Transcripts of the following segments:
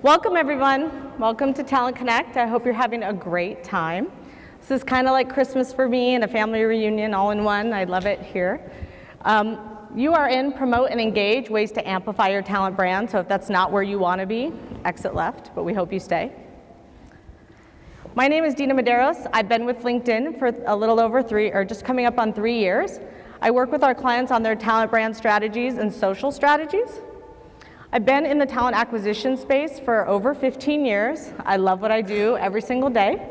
Welcome everyone. Welcome to Talent Connect. I hope you're having a great time. This is kind of like Christmas for me and a family reunion all in one. I love it here. You are in Promote and Engage, ways to amplify your talent brand. So if that's not where you want to be, exit left, but we hope you stay. My name is Dina Medeiros. I've been with LinkedIn for a little over just coming up on 3 years. I work with our clients on their talent brand strategies and social strategies. I've been in the talent acquisition space for over 15 years. I love what I do every single day.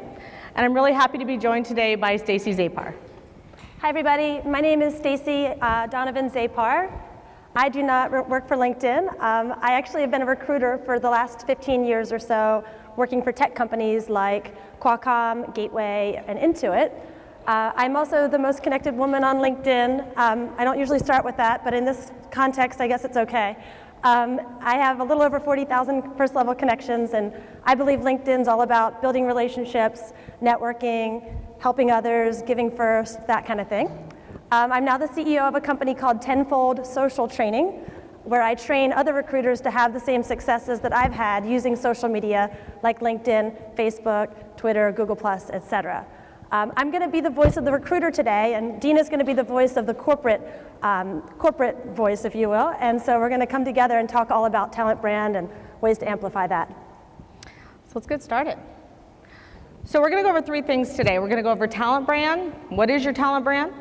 And I'm really happy to be joined today by Stacey Zapar. Hi everybody, my name is Stacey Donovan Zapar. I do not work for LinkedIn. I actually have been a recruiter for the last 15 years or so, working for tech companies like Qualcomm, Gateway, and Intuit. I'm also the most connected woman on LinkedIn. I don't usually start with that, but in this context, I guess it's okay. I have a little over 40,000 first-level connections, and I believe LinkedIn's all about building relationships, networking, helping others, giving first, that kind of thing. I'm now the CEO of a company called Tenfold Social Training, where I train other recruiters to have the same successes that I've had using social media like LinkedIn, Facebook, Twitter, Google+, etc. I'm going to be the voice of the recruiter today, and Dina's going to be the voice of the corporate voice, if you will. And so we're going to come together and talk all about talent brand and ways to amplify that. So let's get started. So we're going to go over 3 things today. We're going to go over talent brand. What is your talent brand?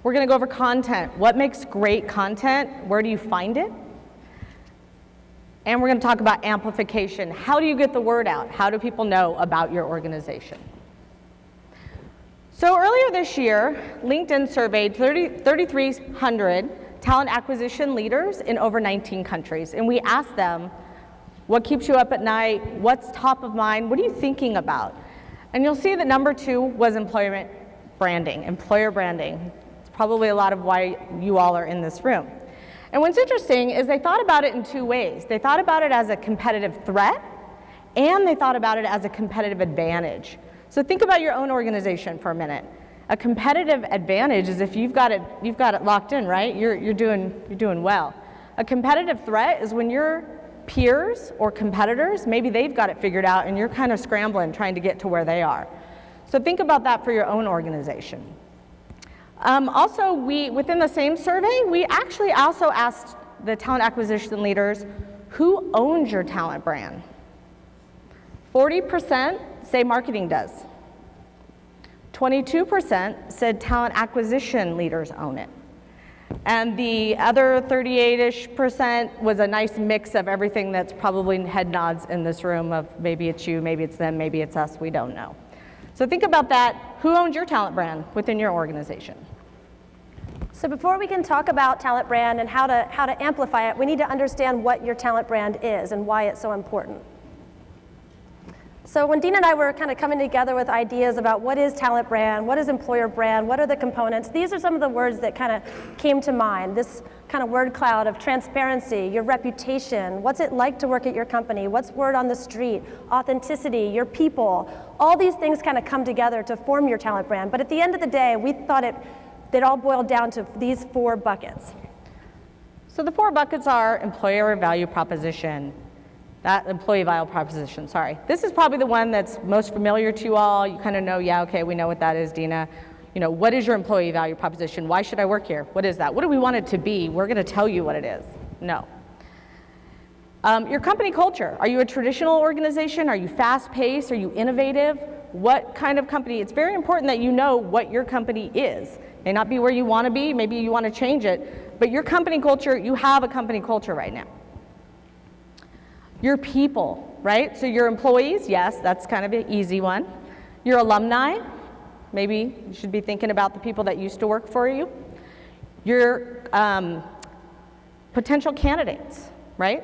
We're going to go over content. What makes great content? Where do you find it? And we're going to talk about amplification. How do you get the word out? How do people know about your organization? So earlier this year, LinkedIn surveyed 3,300 talent acquisition leaders in over 19 countries. And we asked them, what keeps you up at night? What's top of mind? What are you thinking about? And you'll see that number 2 was employer branding. It's probably a lot of why you all are in this room. And what's interesting is they thought about it in 2 ways. They thought about it as a competitive threat, and they thought about it as a competitive advantage. So think about your own organization for a minute. A competitive advantage is if you've got it locked in, right? You're doing well. A competitive threat is when your peers or competitors, maybe they've got it figured out and you're kind of scrambling trying to get to where they are. So think about that for your own organization. Also, within the same survey, we actually also asked the talent acquisition leaders, who owns your talent brand? 40% say marketing does. 22% said talent acquisition leaders own it. And the other 38-ish% was a nice mix of everything that's probably head nods in this room of maybe it's you, maybe it's them, maybe it's us, we don't know. So think about that. Who owns your talent brand within your organization? So before we can talk about talent brand and how to amplify it, we need to understand what your talent brand is and why it's so important. So when Dina and I were kind of coming together with ideas about what is talent brand, what is employer brand, what are the components, these are some of the words that kind of came to mind. This kind of word cloud of transparency, your reputation, what's it like to work at your company, what's word on the street, authenticity, your people. All these things kind of come together to form your talent brand. But at the end of the day, we thought it all boiled down to these 4 buckets. So the 4 buckets are employer value proposition. Employee value proposition, sorry. This is probably the one that's most familiar to you all. You kind of know, yeah, okay, we know what that is, Dina. You know, what is your employee value proposition? Why should I work here? What is that? What do we want it to be? We're going to tell you what it is. No. Your company culture. Are you a traditional organization? Are you fast-paced? Are you innovative? What kind of company? It's very important that you know what your company is. May not be where you want to be. Maybe you want to change it. But your company culture, you have a company culture right now. Your people, right? So your employees, yes, that's kind of an easy one. Your alumni, maybe you should be thinking about the people that used to work for you. Your potential candidates, right?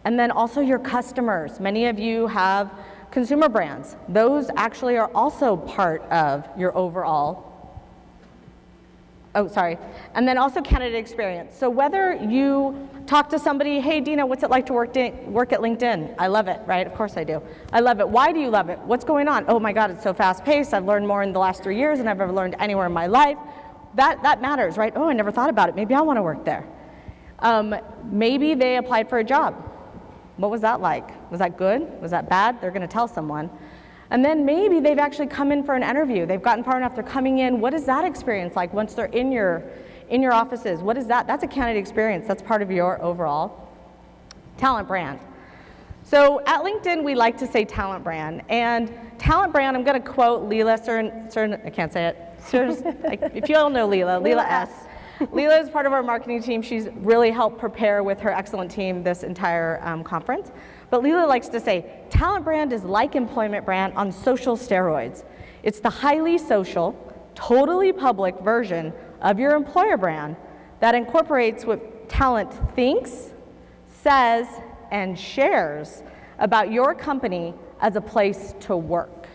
And then also your customers. Many of you have consumer brands. Those actually are also part of your overall and then also candidate experience. So whether you talk to somebody, hey Dina, what's it like to work at LinkedIn? I love it, right? Of course I do. I love it. Why do you love it? What's going on? Oh my God, it's so fast paced. I've learned more in the last 3 years than I've ever learned anywhere in my life. That matters, right? Oh, I never thought about it. Maybe I want to work there. Maybe they applied for a job. What was that like? Was that good? Was that bad? They're going to tell someone. And then maybe they've actually come in for an interview. They've gotten far enough, they're coming in. What is that experience like once they're in your offices? What is that? That's a candidate experience. That's part of your overall talent brand. So at LinkedIn, we like to say talent brand. And talent brand, I'm going to quote Leela I can't say it. If you all know Leela S. Leela is part of our marketing team. She's really helped prepare with her excellent team this entire conference. But Leela likes to say, talent brand is like employment brand on social steroids. It's the highly social, totally public version of your employer brand that incorporates what talent thinks, says, and shares about your company as a place to work.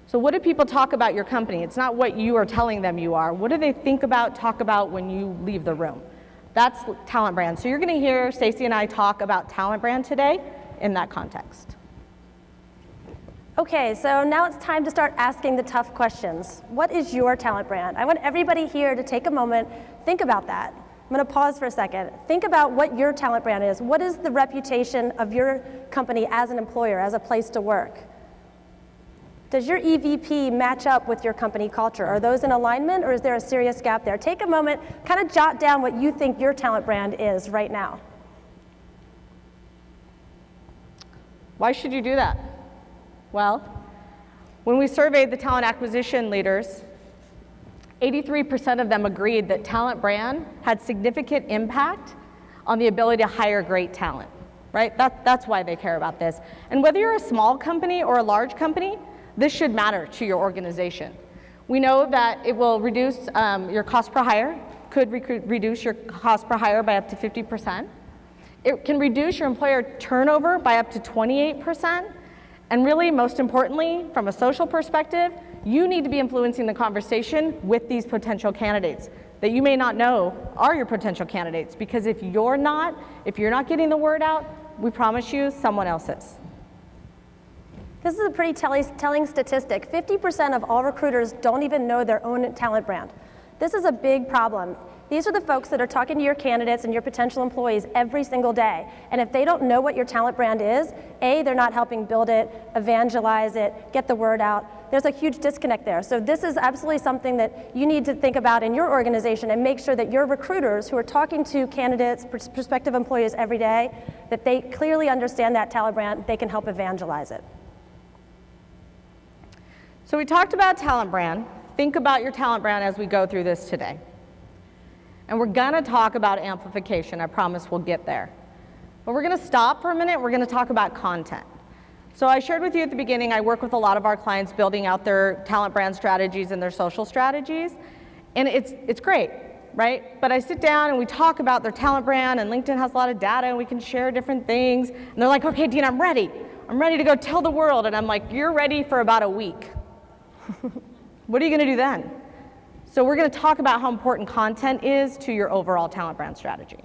So what do people talk about your company? It's not what you are telling them you are. What do they think about, talk about when you leave the room? That's talent brand. So you're going to hear Stacy and I talk about talent brand today in that context. Okay, so now it's time to start asking the tough questions. What is your talent brand? I want everybody here to take a moment, think about that. I'm going to pause for a second. Think about what your talent brand is. What is the reputation of your company as an employer, as a place to work? Does your EVP match up with your company culture? Are those in alignment, or is there a serious gap there? Take a moment, kind of jot down what you think your talent brand is right now. Why should you do that? Well, when we surveyed the talent acquisition leaders, 83% of them agreed that talent brand had significant impact on the ability to hire great talent, right? That's why they care about this. And whether you're a small company or a large company, this should matter to your organization. We know that it will reduce your cost per hire, could reduce your cost per hire by up to 50%. It can reduce your employer turnover by up to 28%. And really, most importantly, from a social perspective, you need to be influencing the conversation with these potential candidates that you may not know are your potential candidates, because if you're not getting the word out, we promise you someone else is. This is a pretty telling statistic. 50% of all recruiters don't even know their own talent brand. This is a big problem. These are the folks that are talking to your candidates and your potential employees every single day. And if they don't know what your talent brand is, A, they're not helping build it, evangelize it, get the word out. There's a huge disconnect there. So this is absolutely something that you need to think about in your organization and make sure that your recruiters who are talking to candidates, prospective employees every day, that they clearly understand that talent brand, they can help evangelize it. So we talked about talent brand. Think about your talent brand as we go through this today. And we're gonna talk about amplification. I promise we'll get there. But we're gonna stop for a minute. We're gonna talk about content. So I shared with you at the beginning, I work with a lot of our clients building out their talent brand strategies and their social strategies. And it's great, right? But I sit down and we talk about their talent brand, and LinkedIn has a lot of data and we can share different things. And they're like, okay, Dean, I'm ready. I'm ready to go tell the world. And I'm like, you're ready for about a week. What are you going to do then? So we're going to talk about how important content is to your overall talent brand strategy.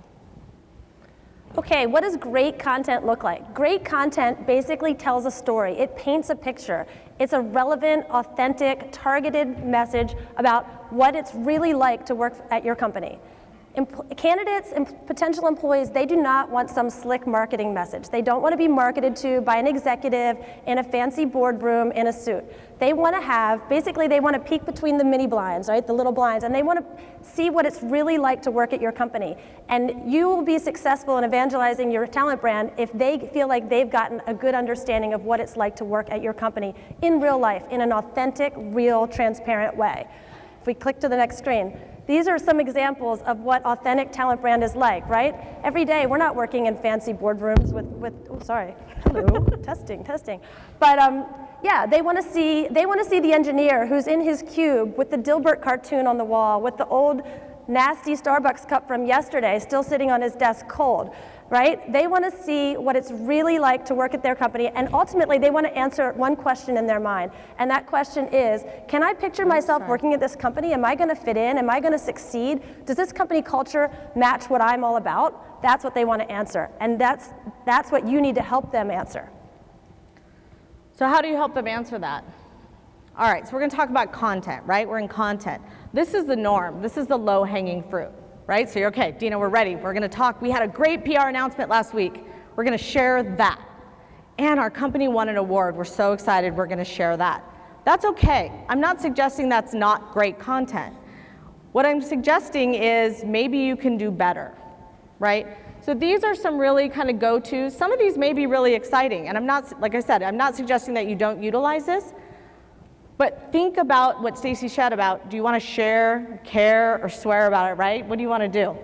Okay, what does great content look like? Great content basically tells a story. It paints a picture. It's a relevant, authentic, targeted message about what it's really like to work at your company. Candidates and potential employees, they do not want some slick marketing message. They don't want to be marketed to by an executive in a fancy boardroom in a suit. They want to have, basically they want to peek between the mini blinds, right, the little blinds, and they want to see what it's really like to work at your company. And you will be successful in evangelizing your talent brand if they feel like they've gotten a good understanding of what it's like to work at your company in real life, in an authentic, real, transparent way. If we click to the next screen, these are some examples of what authentic talent brand is like, right? Every day, we're not working in fancy boardrooms hello, testing. But yeah, they want to see the engineer who's in his cube with the Dilbert cartoon on the wall, with the old nasty Starbucks cup from yesterday still sitting on his desk cold, right? They want to see what it's really like to work at their company, and ultimately they want to answer one question in their mind, and that question is, can I picture myself working at this company? Am I going to fit in? Am I going to succeed? Does this company culture match what I'm all about? That's what they want to answer, and that's what you need to help them answer. So how do you help them answer that? All right, so we're going to talk about content, right? We're in content. This is the norm. This is the low-hanging fruit, right? So you're okay, Dina, we're ready. We're going to talk. We had a great PR announcement last week. We're going to share that. And our company won an award. We're so excited. We're going to share that. That's okay. I'm not suggesting that's not great content. What I'm suggesting is maybe you can do better, right? So these are some really kind of go-tos. Some of these may be really exciting, and I'm not, like I said, I'm not suggesting that you don't utilize this, but think about what Stacy said about, do you want to share, care, or swear about it, right? What do you want to do?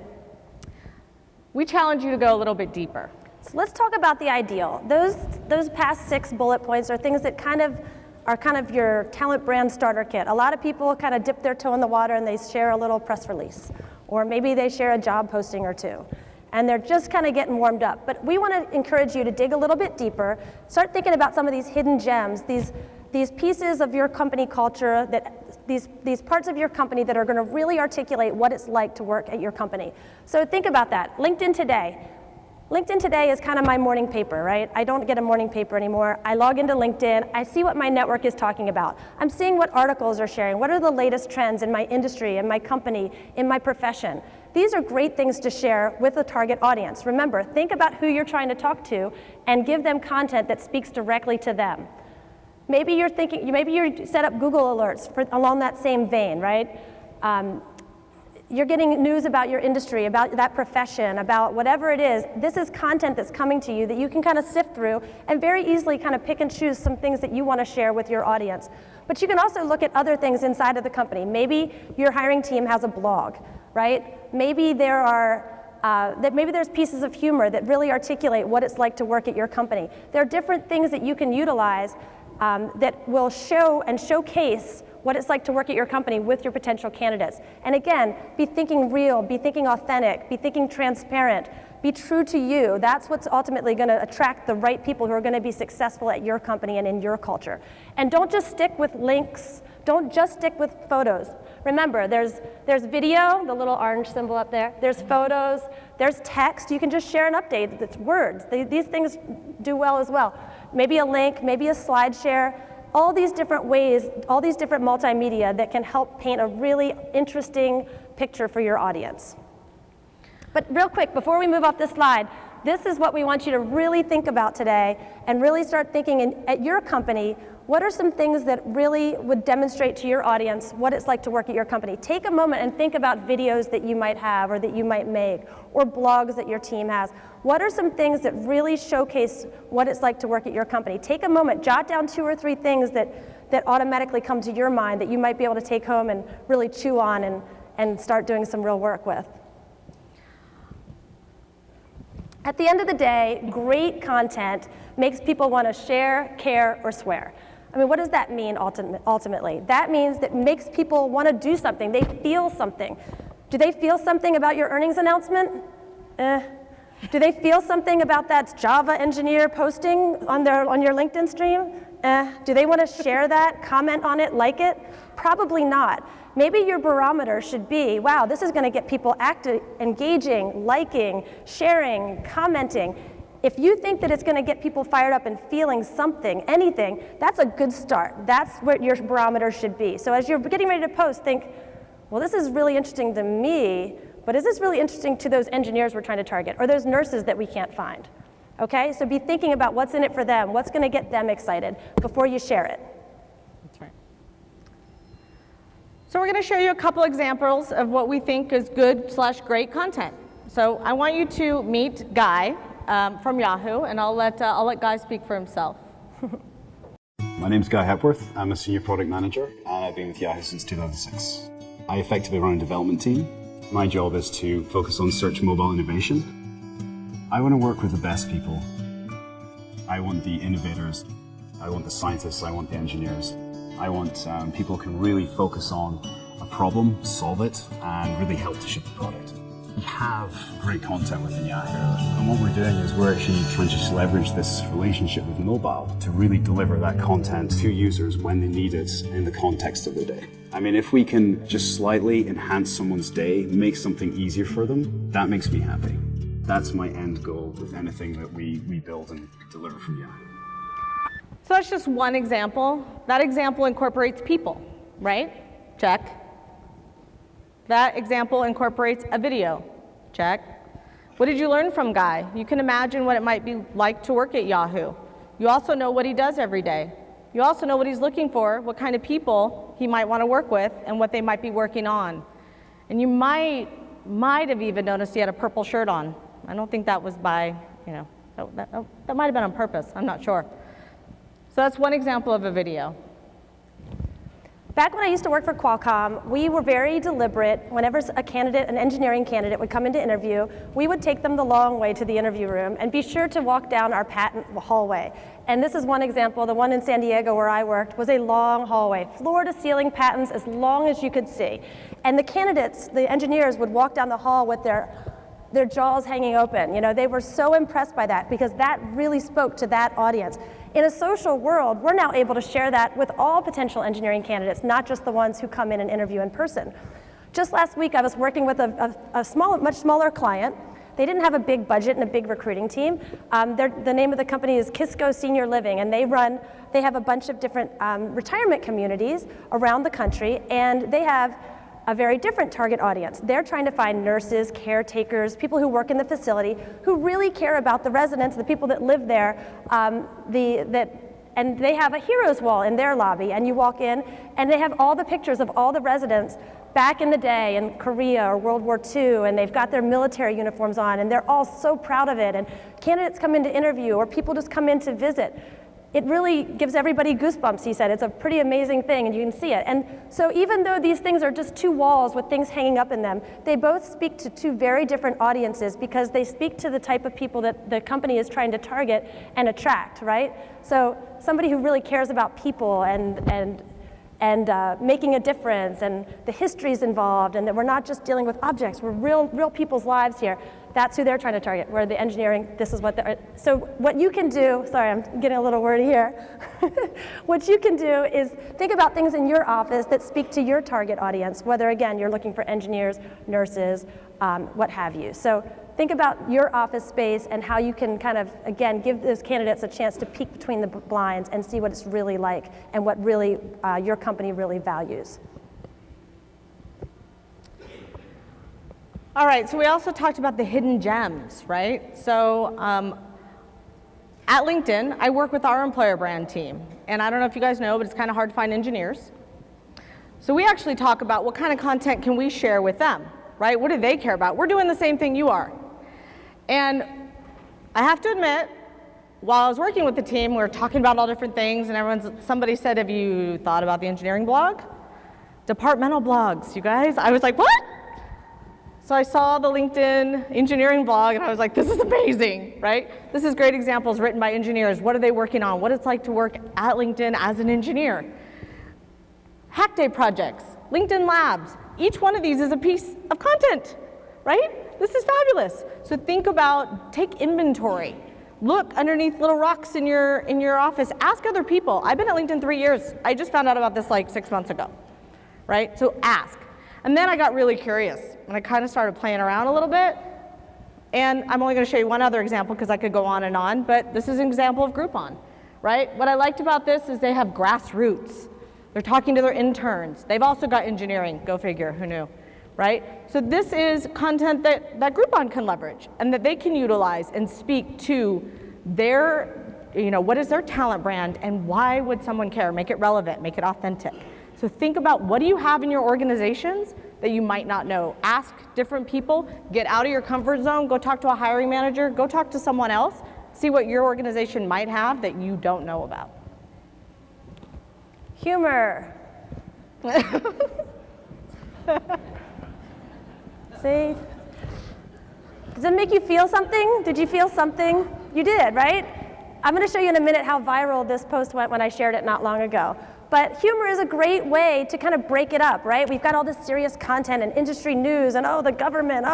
We challenge you to go a little bit deeper. So let's talk about the ideal. Those past 6 bullet points are things that are kind of your talent brand starter kit. A lot of people kind of dip their toe in the water and they share a little press release, or maybe they share a job posting or two, and they're just kind of getting warmed up. But we want to encourage you to dig a little bit deeper, start thinking about some of these hidden gems, these pieces of your company culture, these parts of your company that are going to really articulate what it's like to work at your company. So think about that. LinkedIn Today. LinkedIn Today is kind of my morning paper, right? I don't get a morning paper anymore. I log into LinkedIn, I see what my network is talking about. I'm seeing what articles are sharing. What are the latest trends in my industry, in my company, in my profession? These are great things to share with a target audience. Remember, think about who you're trying to talk to and give them content that speaks directly to them. Maybe you're set up Google alerts along that same vein, right? You're getting news about your industry, about that profession, about whatever it is. This is content that's coming to you that you can kind of sift through and very easily kind of pick and choose some things that you want to share with your audience. But you can also look at other things inside of the company. Maybe your hiring team has a blog, right? Maybe maybe there's pieces of humor that really articulate what it's like to work at your company. There are different things that you can utilize that will show and showcase what it's like to work at your company with your potential candidates. And again, be thinking real, be thinking authentic, be thinking transparent, be true to you. That's what's ultimately going to attract the right people who are going to be successful at your company and in your culture. And don't just stick with links, don't just stick with photos. Remember, there's video, the little orange symbol up there, there's photos, there's text. You can just share an update, it's words. These things do well as well. Maybe a link, maybe a slide share. All these different ways, all these different multimedia that can help paint a really interesting picture for your audience. But real quick, before we move off this slide, this is what we want you to really think about today and really start thinking at your company, what are some things that really would demonstrate to your audience what it's like to work at your company? Take a moment and think about videos that you might have or that you might make, or blogs that your team has. What are some things that really showcase what it's like to work at your company? Take a moment, jot down 2 or 3 things that automatically come to your mind that you might be able to take home and really chew on and start doing some real work with. At the end of the day, great content makes people want to share, care, or swear. I mean, what does that mean ultimately? That means that makes people want to do something. They feel something. Do they feel something about your earnings announcement? Do they feel something about that Java engineer posting on your LinkedIn stream? Do they want to share that, comment on it, like it? Probably not. Maybe your barometer should be, wow, this is going to get people active, engaging, liking, sharing, commenting. If you think that it's going to get people fired up and feeling something, anything, that's a good start. That's what your barometer should be. So as you're getting ready to post, think, well, this is really interesting to me, but is this really interesting to those engineers we're trying to target, or those nurses that we can't find? Okay, so be thinking about what's in it for them, what's going to get them excited before you share it. That's right. So we're going to show you a couple examples of what we think is good/great content. So I want you to meet Guy from Yahoo, and I'll let Guy speak for himself. My name's Guy Hepworth. I'm a senior product manager, and I've been with Yahoo since 2006. I effectively run a development team. My job is to focus on search mobile innovation. I want to work with the best people. I want the innovators. I want the scientists. I want the engineers. I want people who can really focus on a problem, solve it, and really help to ship the product. We have great content within Yahoo, and what we're doing is we're actually trying to just leverage this relationship with mobile to really deliver that content to users when they need it in the context of their day. I mean, if we can just slightly enhance someone's day, make something easier for them, that makes me happy. That's my end goal with anything that we build and deliver from Yahoo. So that's just one example. That example incorporates people, right? Check. That example incorporates a video. Check. What did you learn from Guy? You can imagine what it might be like to work at Yahoo. You also know what he does every day. You also know what he's looking for, what kind of people he might want to work with, and what they might be working on. And you might have even noticed he had a purple shirt on. I don't think that was by, that might have been on purpose. I'm not sure. So that's one example of a video. Back when I used to work for Qualcomm, we were very deliberate. Whenever an engineering candidate would come into interview, we would take them the long way to the interview room and be sure to walk down our patent hallway. And this is one example. The one in San Diego where I worked was a long hallway, floor to ceiling patents as long as you could see. And the candidates, the engineers, would walk down the hall with their jaws hanging open. They were so impressed by that because that really spoke to that audience. In a social world, we're now able to share that with all potential engineering candidates, not just the ones who come in and interview in person. Just last week, I was working with a much smaller client. They didn't have a big budget and a big recruiting team. The name of the company is Kisco Senior Living, and they have a bunch of different retirement communities around the country, and they have a very different target audience. They're trying to find nurses, caretakers, people who work in the facility who really care about the residents, the people that live there, and they have a heroes wall in their lobby, and you walk in and they have all the pictures of all the residents back in the day in Korea or World War II, and they've got their military uniforms on, and they're all so proud of it, and candidates come in to interview or people just come in to visit. It really gives everybody goosebumps, he said. It's a pretty amazing thing, and you can see it. And so even though these things are just two walls with things hanging up in them, they both speak to two very different audiences because they speak to the type of people that the company is trying to target and attract, right? So somebody who really cares about people and making a difference, and the histories involved, and that we're not just dealing with objects, we're real people's lives here. That's who they're trying to target, where the engineering, this is what they're, so what you can do, sorry, I'm getting a little wordy here. What you can do is think about things in your office that speak to your target audience, whether, again, you're looking for engineers, nurses, what have you. So think about your office space and how you can kind of, again, give those candidates a chance to peek between the blinds and see what it's really like and what really your company really values. All right, so we also talked about the hidden gems, right? So at LinkedIn, I work with our employer brand team. And I don't know if you guys know, but it's kind of hard to find engineers. So we actually talk about what kind of content can we share with them, right? What do they care about? We're doing the same thing you are. And I have to admit, while I was working with the team, we were talking about all different things, and somebody said, have you thought about the engineering blog? Departmental blogs, you guys. I was like, what? So I saw the LinkedIn engineering blog, and I was like, this is amazing, right? This is great examples written by engineers. What are they working on? What it's like to work at LinkedIn as an engineer. Hack Day projects, LinkedIn Labs. Each one of these is a piece of content, right? This is fabulous. So think about, take inventory. Look underneath little rocks in your office. Ask other people. I've been at LinkedIn 3 years. I just found out about this like 6 months ago, right? So ask. And then I got really curious, and I kind of started playing around a little bit. And I'm only going to show you one other example because I could go on, but this is an example of Groupon, right? What I liked about this is they have grassroots. They're talking to their interns. They've also got engineering, go figure, who knew, right? So this is content that Groupon can leverage and that they can utilize and speak to their, what is their talent brand and why would someone care? Make it relevant, make it authentic. So think about what do you have in your organizations that you might not know. Ask different people, get out of your comfort zone, go talk to a hiring manager, go talk to someone else, see what your organization might have that you don't know about. Humor. See? Does it make you feel something? Did you feel something? You did, right? I'm going to show you in a minute how viral this post went when I shared it not long ago. But humor is a great way to kind of break it up, right? We've got all this serious content and industry news and the government,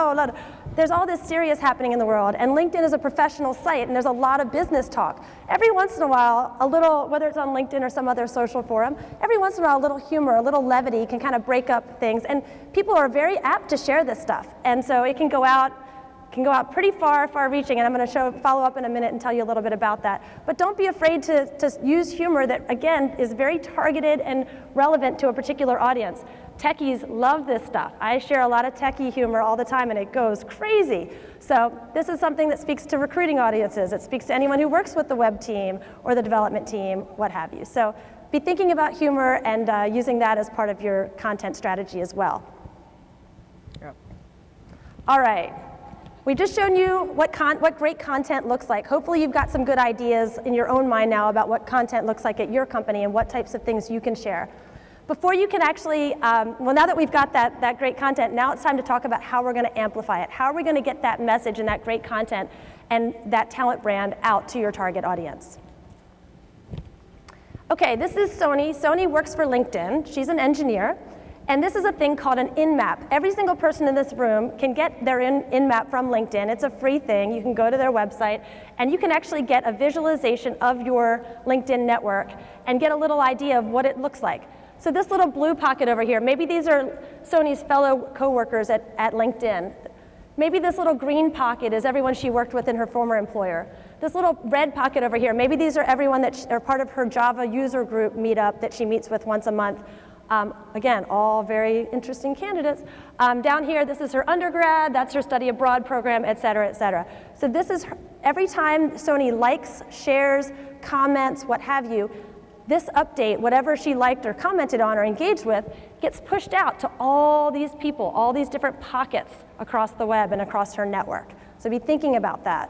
there's all this serious happening in the world. And LinkedIn is a professional site and there's a lot of business talk. Every once in a while, a little, whether it's on LinkedIn or some other social forum, every once in a while a little humor, a little levity can kind of break up things. And people are very apt to share this stuff. And so it can go out, can go out pretty far, far-reaching, and I'm going to follow up in a minute and tell you a little bit about that. But don't be afraid to use humor that, again, is very targeted and relevant to a particular audience. Techies love this stuff. I share a lot of techie humor all the time, and it goes crazy. So this is something that speaks to recruiting audiences. It speaks to anyone who works with the web team or the development team, what have you. So be thinking about humor and using that as part of your content strategy as well. Yep. All right. We've just shown you what great content looks like. Hopefully you've got some good ideas in your own mind now about what content looks like at your company and what types of things you can share. Before you can actually, well, now that we've got that great content, now it's time to talk about how we're going to amplify it. How are we going to get that message and that great content and that talent brand out to your target audience? Okay, this is Sony. Sony works for LinkedIn. She's an engineer. And this is a thing called an in-map. Every single person in this room can get their in-map from LinkedIn. It's a free thing. You can go to their website, and you can actually get a visualization of your LinkedIn network and get a little idea of what it looks like. So this little blue pocket over here, maybe these are Sony's fellow coworkers at LinkedIn. Maybe this little green pocket is everyone she worked with in her former employer. This little red pocket over here, maybe these are everyone that are part of her Java user group meetup that she meets with once a month. Again, all very interesting candidates. Down here, this is her undergrad, that's her study abroad program, et cetera, et cetera. So this is every time Sony likes, shares, comments, what have you, this update, whatever she liked or commented on or engaged with, gets pushed out to all these people, all these different pockets across the web and across her network. So be thinking about that.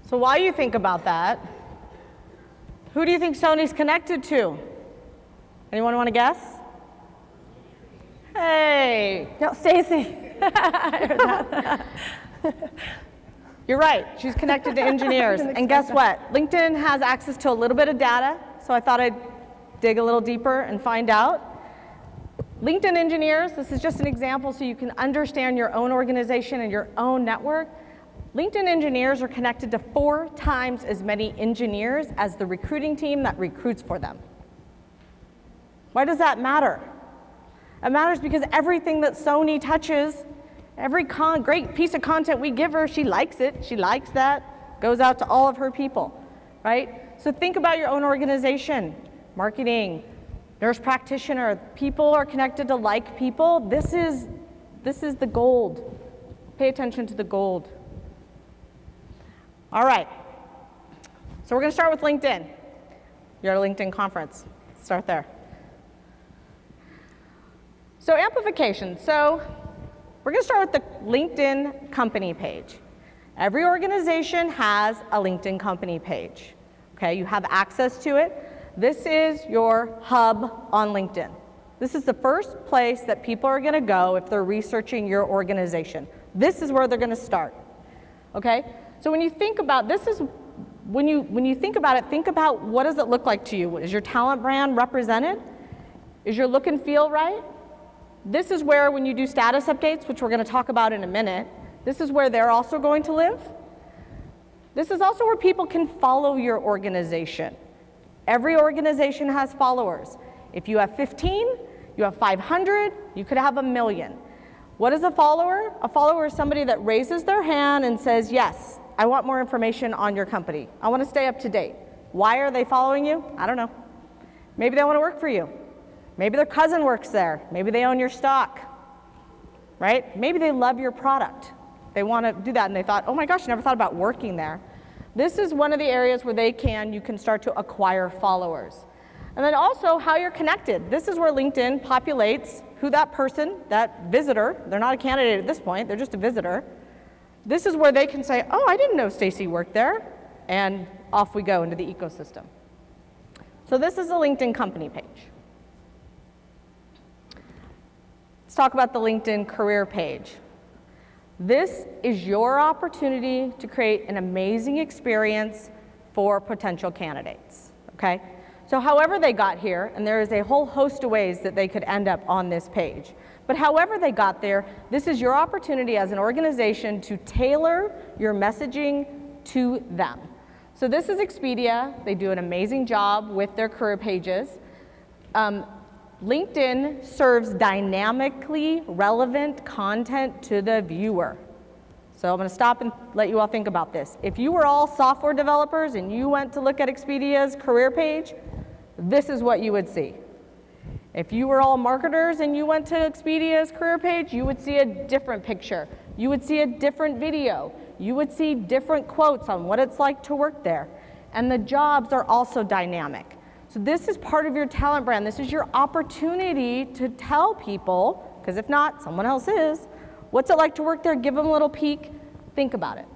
So while you think about that, who do you think Sony's connected to? Anyone want to guess? Hey. No, Stacy. You're right, she's connected to engineers. And guess what? LinkedIn has access to a little bit of data, so I thought I'd dig a little deeper and find out. LinkedIn engineers, this is just an example so you can understand your own organization and your own network. LinkedIn engineers are connected to 4 times as many engineers as the recruiting team that recruits for them. Why does that matter? It matters because everything that Sony touches, every great piece of content we give her, she likes it, she likes that, goes out to all of her people, right? So think about your own organization, marketing, nurse practitioner, people are connected to like people. This is the gold. Pay attention to the gold. All right, so we're gonna start with LinkedIn. You're at a LinkedIn conference, start there. So amplification, so we're gonna start with the LinkedIn company page. Every organization has a LinkedIn company page, okay? You have access to it. This is your hub on LinkedIn. This is the first place that people are gonna go if they're researching your organization. This is where they're gonna start, okay? So when you think about, when you think about it, think about what does it look like to you? Is your talent brand represented? Is your look and feel right? This is where, when you do status updates, which we're going to talk about in a minute, this is where they're also going to live. This is also where people can follow your organization. Every organization has followers. If you have 15, you have 500, you could have 1 million. What is a follower? A follower is somebody that raises their hand and says, yes, I want more information on your company. I want to stay up to date. Why are they following you? I don't know. Maybe they want to work for you. Maybe their cousin works there. Maybe they own your stock, right? Maybe they love your product. They want to do that, and they thought, oh my gosh, I never thought about working there. This is one of the areas where you can start to acquire followers. And then also how you're connected. This is where LinkedIn populates who that person, that visitor, they're not a candidate at this point, they're just a visitor. This is where they can say, oh, I didn't know Stacy worked there, and off we go into the ecosystem. So this is a LinkedIn company page. Let's talk about the LinkedIn career page. This is your opportunity to create an amazing experience for potential candidates, okay? So however they got here, and there is a whole host of ways that they could end up on this page, but however they got there, this is your opportunity as an organization to tailor your messaging to them. So this is Expedia. They do an amazing job with their career pages. LinkedIn serves dynamically relevant content to the viewer. So I'm going to stop and let you all think about this. If you were all software developers and you went to look at Expedia's career page, this is what you would see. If you were all marketers and you went to Expedia's career page, you would see a different picture. You would see a different video. You would see different quotes on what it's like to work there. And the jobs are also dynamic. So this is part of your talent brand. This is your opportunity to tell people, because if not, someone else is, what's it like to work there? Give them a little peek. Think about it.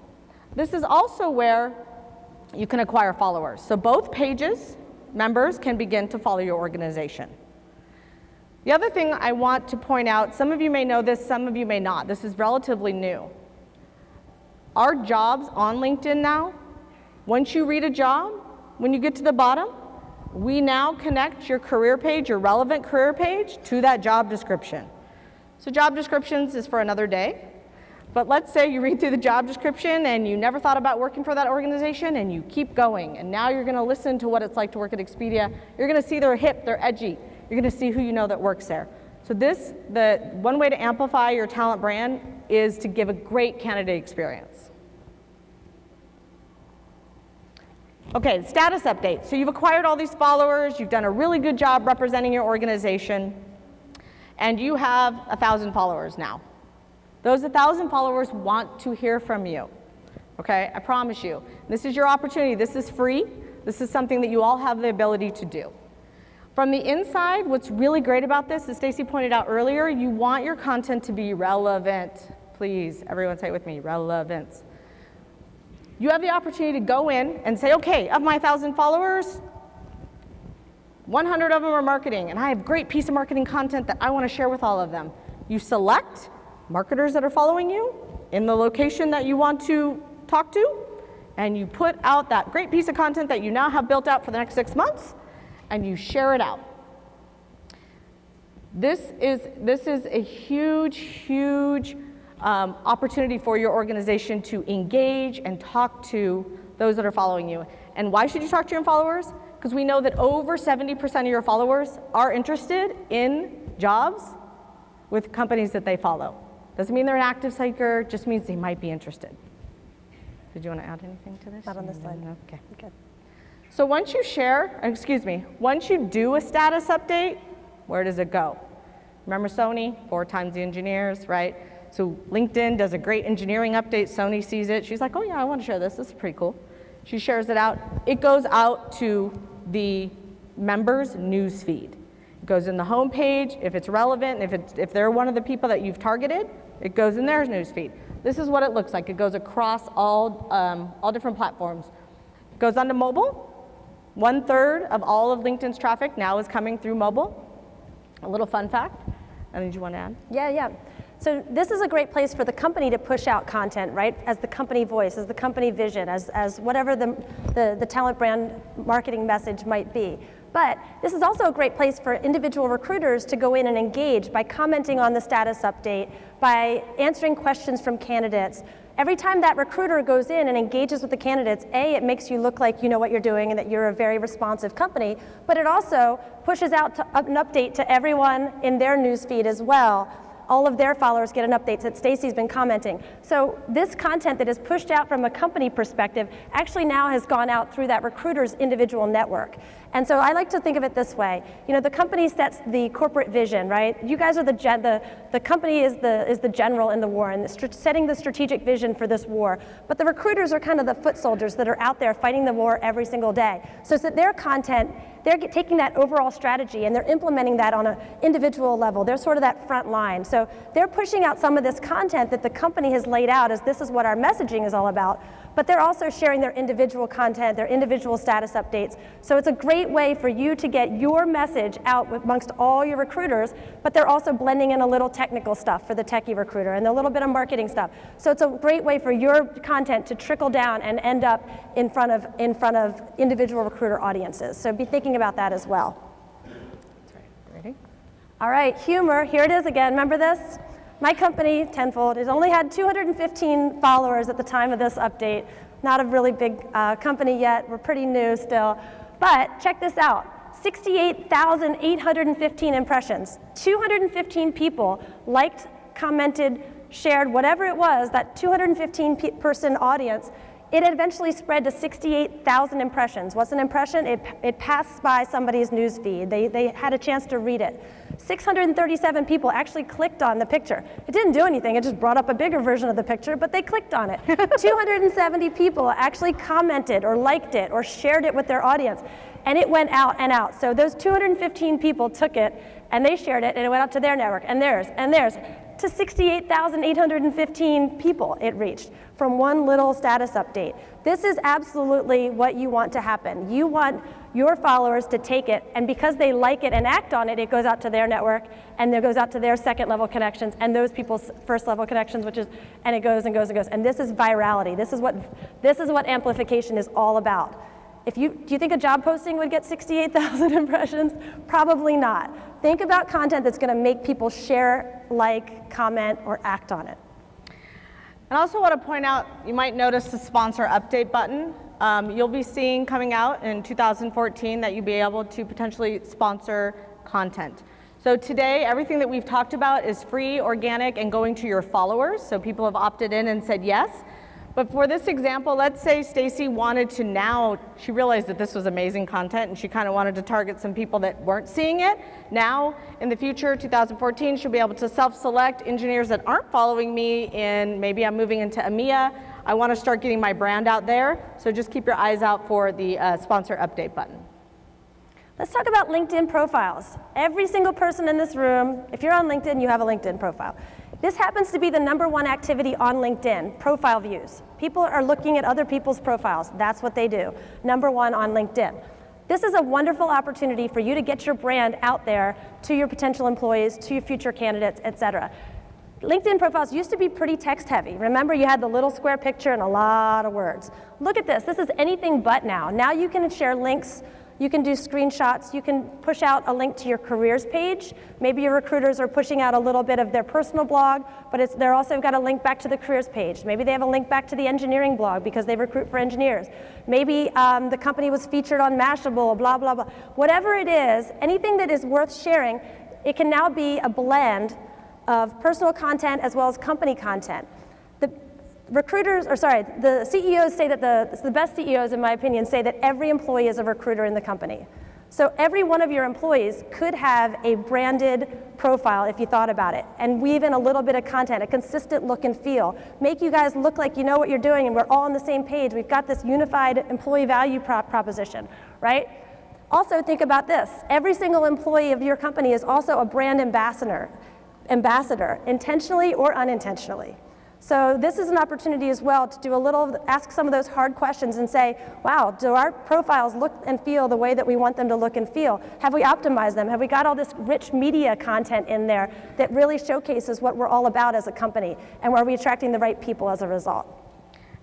This is also where you can acquire followers. So both pages, members can begin to follow your organization. The other thing I want to point out, some of you may know this, some of you may not. This is relatively new. Our jobs on LinkedIn now, once you read a job, when you get to the bottom, we now connect your career page, your relevant career page, to that job description. So job descriptions is for another day. But let's say you read through the job description and you never thought about working for that organization and you keep going. And now you're going to listen to what it's like to work at Expedia. You're going to see they're hip, they're edgy. You're going to see who you know that works there. So the one way to amplify your talent brand is to give a great candidate experience. Okay, status update. So you've acquired all these followers, you've done a really good job representing your organization, and you have 1,000 followers now. Those 1,000 followers want to hear from you. Okay, I promise you. This is your opportunity. This is free. This is something that you all have the ability to do. From the inside, what's really great about this, as Stacy pointed out earlier, you want your content to be relevant. Please, everyone say it with me, relevance. You have the opportunity to go in and say, okay, of my 1,000 followers, 100 of them are marketing, and I have great piece of marketing content that I want to share with all of them. You select marketers that are following you in the location that you want to talk to, and you put out that great piece of content that you now have built out for the next 6 months, and you share it out. This is a huge opportunity for your organization to engage and talk to those that are following you. And why should you talk to your followers? Because we know that over 70% of your followers are interested in jobs with companies that they follow. Doesn't mean they're an active seeker, just means they might be interested. Did you want to add anything to this? Not on this slide. Okay. Good. So once you do a status update, where does it go? Remember Sony, 4 times the engineers, right? So LinkedIn does a great engineering update. Sony sees it. She's like, oh yeah, I want to share this. This is pretty cool. She shares it out. It goes out to the members' news feed. It goes in the home page. If it's relevant, if they're one of the people that you've targeted, it goes in their news feed. This is what it looks like. It goes across all different platforms. It goes onto mobile. 1/3 of all of LinkedIn's traffic now is coming through mobile. A little fun fact. Anything you want to add? Yeah. So this is a great place for the company to push out content, right? As the company voice, as the company vision, as whatever the talent brand marketing message might be. But this is also a great place for individual recruiters to go in and engage by commenting on the status update, by answering questions from candidates. Every time that recruiter goes in and engages with the candidates, A, it makes you look like you know what you're doing and that you're a very responsive company, but it also pushes out an update to everyone in their newsfeed as well. All of their followers get an update that Stacy's been commenting. So this content that is pushed out from a company perspective actually now has gone out through that recruiter's individual network. And so I like to think of it this way. You know, the company sets the corporate vision, right? You guys are the company is the general in the war and setting the strategic vision for this war. But the recruiters are kind of the foot soldiers that are out there fighting the war every single day. So it's that their content, they're taking that overall strategy and they're implementing that on an individual level. They're sort of that front line. So they're pushing out some of this content that the company has laid out as this is what our messaging is all about. But they're also sharing their individual content, their individual status updates. So it's a great way for you to get your message out amongst all your recruiters, but they're also blending in a little technical stuff for the techie recruiter and a little bit of marketing stuff. So it's a great way for your content to trickle down and end up in front of individual recruiter audiences. So be thinking about that as well. That's right. Ready? All right, humor, here it is again. Remember this? My company, Tenfold, has only had 215 followers at the time of this update. Not a really big company yet. We're pretty new still. But check this out. 68,815 impressions. 215 people liked, commented, shared whatever it was, that 215-person audience, it eventually spread to 68,000 impressions. What's an impression? It passed by somebody's news feed. They had a chance to read it. 637 people actually clicked on the picture. It didn't do anything, it just brought up a bigger version of the picture, but they clicked on it. 270 people actually commented or liked it or shared it with their audience, and it went out and out. So those 215 people took it, and they shared it, and it went out to their network, and theirs, to 68,815 people it reached from one little status update. This is absolutely what you want to happen. You want your followers to take it, and because they like it and act on it, it goes out to their network, and it goes out to their second level connections, and those people's first level connections, and it goes and goes and goes. And this is virality. This is what amplification is all about. Do you think a job posting would get 68,000 impressions? Probably not. Think about content that's going to make people share, like, comment, or act on it. And I also want to point out, you might notice the sponsor update button. You'll be seeing coming out in 2014 that you'll be able to potentially sponsor content. So today, everything that we've talked about is free, organic, and going to your followers. So people have opted in and said yes. But for this example, let's say Stacy wanted to she realized that this was amazing content and she kind of wanted to target some people that weren't seeing it. Now, in the future, 2014, she'll be able to self-select engineers that aren't following me maybe I'm moving into EMEA. I want to start getting my brand out there. So just keep your eyes out for the sponsor update button. Let's talk about LinkedIn profiles. Every single person in this room, if you're on LinkedIn, you have a LinkedIn profile. This happens to be the #1 activity on LinkedIn, profile views. People are looking at other people's profiles. That's what they do. #1 on LinkedIn. This is a wonderful opportunity for you to get your brand out there to your potential employees, to your future candidates, et cetera. LinkedIn profiles used to be pretty text heavy. Remember, you had the little square picture and a lot of words. Look at this. This is anything but now. Now you can share links. You can do screenshots. You can push out a link to your careers page. Maybe your recruiters are pushing out a little bit of their personal blog, but they're also got a link back to the careers page. Maybe they have a link back to the engineering blog because they recruit for engineers. Maybe the company was featured on Mashable, blah, blah, blah. Whatever it is, anything that is worth sharing, it can now be a blend of personal content as well as company content. The CEOs say that the best CEOs, in my opinion, say that every employee is a recruiter in the company. So every one of your employees could have a branded profile if you thought about it, and weave in a little bit of content, a consistent look and feel. Make you guys look like you know what you're doing and we're all on the same page. We've got this unified employee value proposition, right? Also think about this. Every single employee of your company is also a brand ambassador, intentionally or unintentionally. So this is an opportunity as well to ask some of those hard questions and say, wow, do our profiles look and feel the way that we want them to look and feel? Have we optimized them? Have we got all this rich media content in there that really showcases what we're all about as a company? And are we attracting the right people as a result?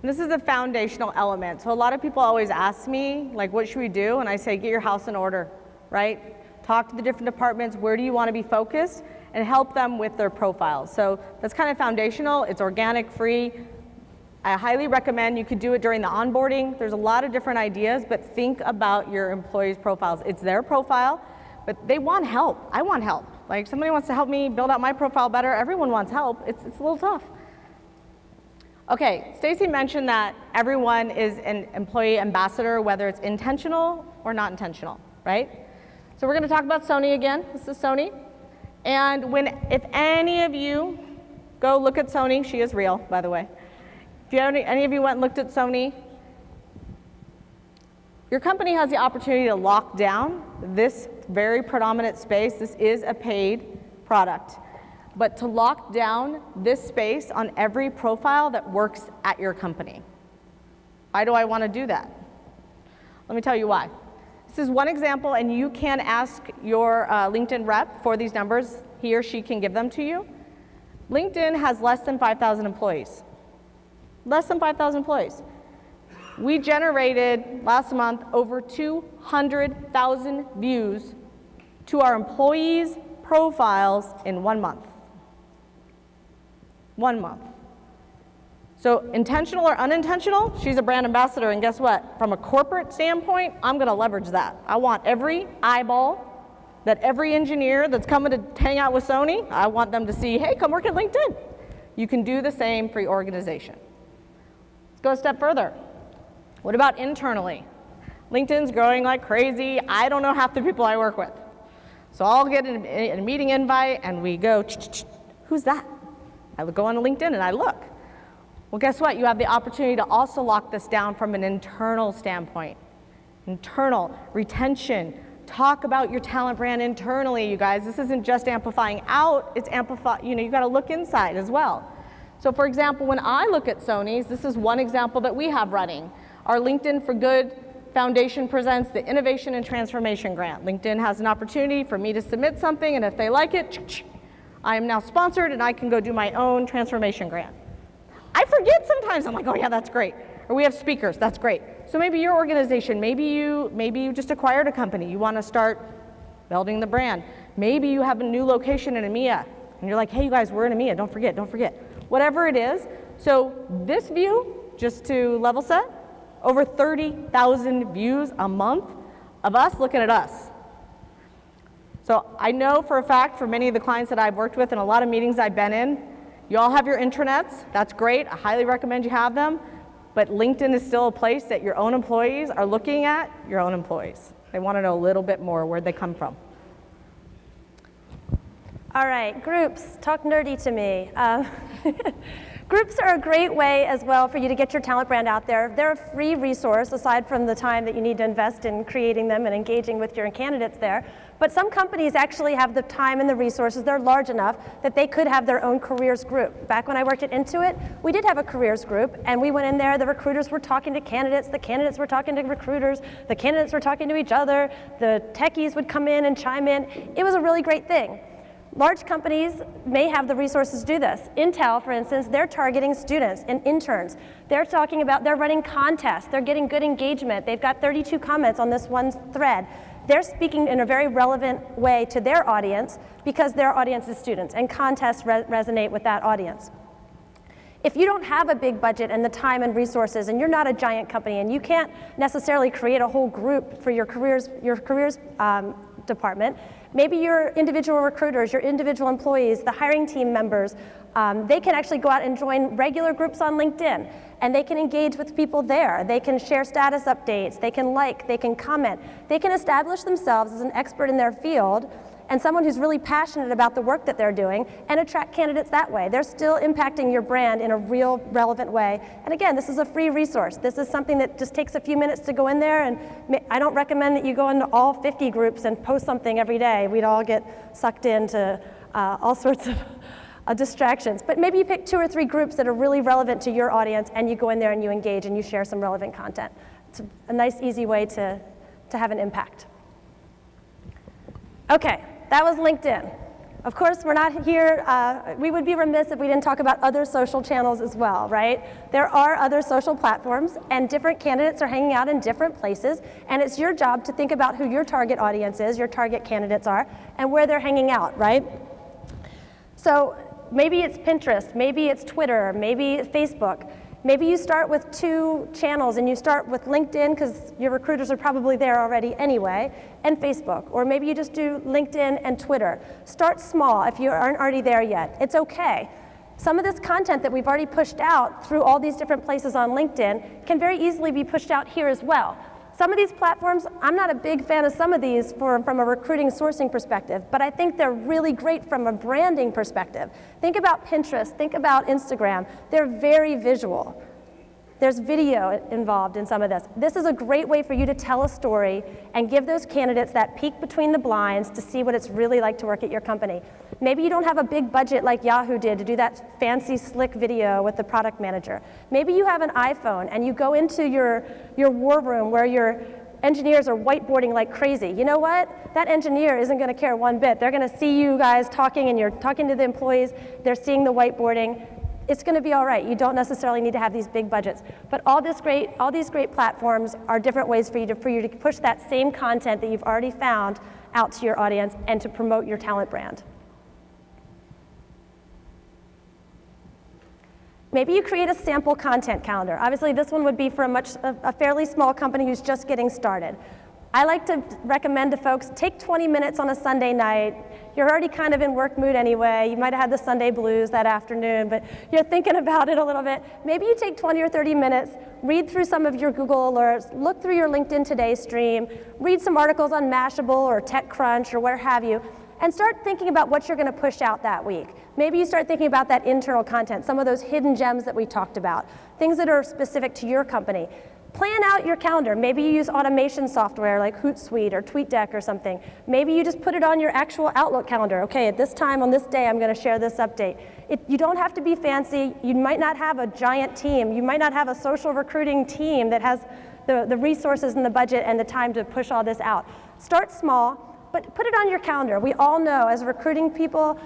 And this is a foundational element. So a lot of people always ask me, like, what should we do? And I say, get your house in order, right? Talk to the different departments. Where do you want to be focused? And help them with their profiles. So that's kind of foundational. It's organic, free. I highly recommend you could do it during the onboarding. There's a lot of different ideas, but think about your employees' profiles. It's their profile, but they want help. I want help. Like, somebody wants to help me build out my profile better. Everyone wants help. It's a little tough. Okay, Stacy mentioned that everyone is an employee ambassador, whether it's intentional or not intentional, right? So we're going to talk about Sony again. This is Sony. And if any of you go look at Sony, she is real, by the way. If any of you went and looked at Sony, your company has the opportunity to lock down this very predominant space. This is a paid product. But to lock down this space on every profile that works at your company. Why do I want to do that? Let me tell you why. This is one example, and you can ask your LinkedIn rep for these numbers. He or she can give them to you. LinkedIn has less than 5,000 employees. Less than 5,000 employees. We generated last month over 200,000 views to our employees' profiles in 1 month. 1 month. So intentional or unintentional, she's a brand ambassador, and guess what? From a corporate standpoint, I'm going to leverage that. I want every eyeball, that every engineer that's coming to hang out with Sony, I want them to see, hey, come work at LinkedIn. You can do the same for your organization. Let's go a step further. What about internally? LinkedIn's growing like crazy. I don't know half the people I work with. So I'll get a meeting invite and we go, who's that? I would go on LinkedIn and I look. Well, guess what? You have the opportunity to also lock this down from an internal standpoint. Internal, retention. Talk about your talent brand internally, you guys. This isn't just amplifying out, it's you gotta look inside as well. So for example, when I look at Sony's, this is one example that we have running. Our LinkedIn for Good Foundation presents the Innovation and Transformation Grant. LinkedIn has an opportunity for me to submit something, and if they like it, I am now sponsored and I can go do my own transformation grant. I forget sometimes, I'm like, oh yeah, that's great. Or we have speakers, that's great. So maybe your organization, maybe you just acquired a company, you want to start building the brand. Maybe you have a new location in EMEA, and you're like, hey you guys, we're in EMEA, don't forget. Whatever it is. So this view, just to level set, over 30,000 views a month of us looking at us. So I know for a fact, for many of the clients that I've worked with and a lot of meetings I've been in, you all have your intranets, that's great, I highly recommend you have them, but LinkedIn is still a place that your own employees are looking at your own employees. They want to know a little bit more where they come from. All right, groups, talk nerdy to me. Groups are a great way as well for you to get your talent brand out there. They're a free resource aside from the time that you need to invest in creating them and engaging with your candidates there. But some companies actually have the time and the resources. They're large enough that they could have their own careers group. Back when I worked at Intuit, we did have a careers group, and we went in there, the recruiters were talking to candidates, the candidates were talking to recruiters, the candidates were talking to each other, the techies would come in and chime in. It was a really great thing. Large companies may have the resources to do this. Intel, for instance, they're targeting students and interns. They're talking about, they're running contests, they're getting good engagement. They've got 32 comments on this one thread. They're speaking in a very relevant way to their audience because their audience is students, and contests resonate with that audience. If you don't have a big budget and the time and resources, and you're not a giant company, and you can't necessarily create a whole group for your careers department, maybe your individual recruiters, your individual employees, the hiring team members, they can actually go out and join regular groups on LinkedIn, and they can engage with people there. They can share status updates, they can like, they can comment. They can establish themselves as an expert in their field and someone who's really passionate about the work that they're doing and attract candidates that way. They're still impacting your brand in a real relevant way. And again, this is a free resource. This is something that just takes a few minutes to go in there, and I don't recommend that you go into all 50 groups and post something every day. We'd all get sucked into all sorts of distractions. But maybe you pick 2 or 3 groups that are really relevant to your audience, and you go in there and you engage and you share some relevant content. It's a nice, easy way to have an impact. Okay. That was LinkedIn. Of course, we're not here, we would be remiss if we didn't talk about other social channels as well, right? There are other social platforms, and different candidates are hanging out in different places, and it's your job to think about who your target audience is, your target candidates are, and where they're hanging out, right? So maybe it's Pinterest, maybe it's Twitter, maybe Facebook. Maybe you start with 2 channels, and you start with LinkedIn because your recruiters are probably there already anyway, and Facebook. Or maybe you just do LinkedIn and Twitter. Start small if you aren't already there yet. It's okay. Some of this content that we've already pushed out through all these different places on LinkedIn can very easily be pushed out here as well. Some of these platforms, I'm not a big fan of some of these from a recruiting sourcing perspective, but I think they're really great from a branding perspective. Think about Pinterest, think about Instagram. They're very visual. There's video involved in some of this. This is a great way for you to tell a story and give those candidates that peek between the blinds to see what it's really like to work at your company. Maybe you don't have a big budget like Yahoo did to do that fancy, slick video with the product manager. Maybe you have an iPhone and you go into your war room where your engineers are whiteboarding like crazy. You know what? That engineer isn't going to care one bit. They're going to see you guys talking, and you're talking to the employees. They're seeing the whiteboarding. It's going to be all right. You don't necessarily need to have these big budgets. But all these great platforms are different ways for you to push that same content that you've already found out to your audience and to promote your talent brand. Maybe you create a sample content calendar. Obviously, this one would be for a fairly small company who's just getting started. I like to recommend to folks, take 20 minutes on a Sunday night. You're already kind of in work mood anyway. You might have had the Sunday blues that afternoon, but you're thinking about it a little bit. Maybe you take 20 or 30 minutes, read through some of your Google alerts, look through your LinkedIn Today stream, read some articles on Mashable or TechCrunch or where have you, and start thinking about what you're going to push out that week. Maybe you start thinking about that internal content, some of those hidden gems that we talked about, things that are specific to your company. Plan out your calendar. Maybe you use automation software like Hootsuite or TweetDeck or something. Maybe you just put it on your actual Outlook calendar. Okay, at this time on this day, I'm going to share this update. You don't have to be fancy. You might not have a giant team. You might not have a social recruiting team that has the resources and the budget and the time to push all this out. Start small, but put it on your calendar. We all know as recruiting people,